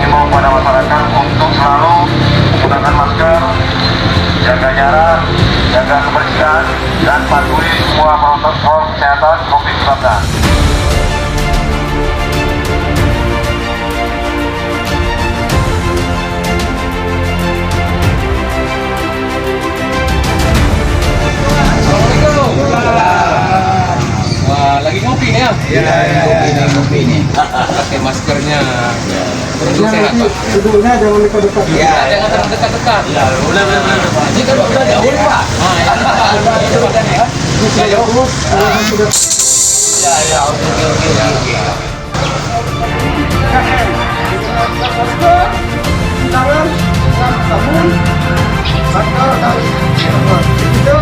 mengimbau kepada masyarakat untuk selalu menggunakan masker, jaga jarak, jaga kebersihan, dan patuhi semua protokol kesehatan COVID-19. Wah, lagi ngopi nih ya? Iya, ngopi nih. Pakai maskernya. Berusaha sehat, Pak. Duduknya jangan dekat-dekat. Iya, Jangan terlalu dekat-dekat. iya, benar. Ini kan udah jauh, Pak. Nah, ya, Pak. Udah ya. Saya terus, sudah. Iya, oke. Tangan, sabun, masker, dan itu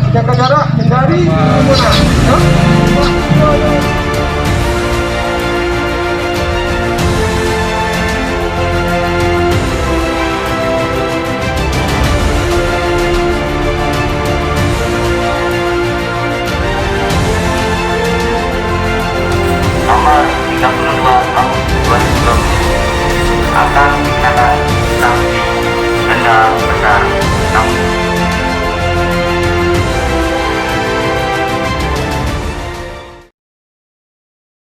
jaga jarak, hindari kerumunan. Nomor 32 tahun 2020 akan dikenakan sanksi denda besar 6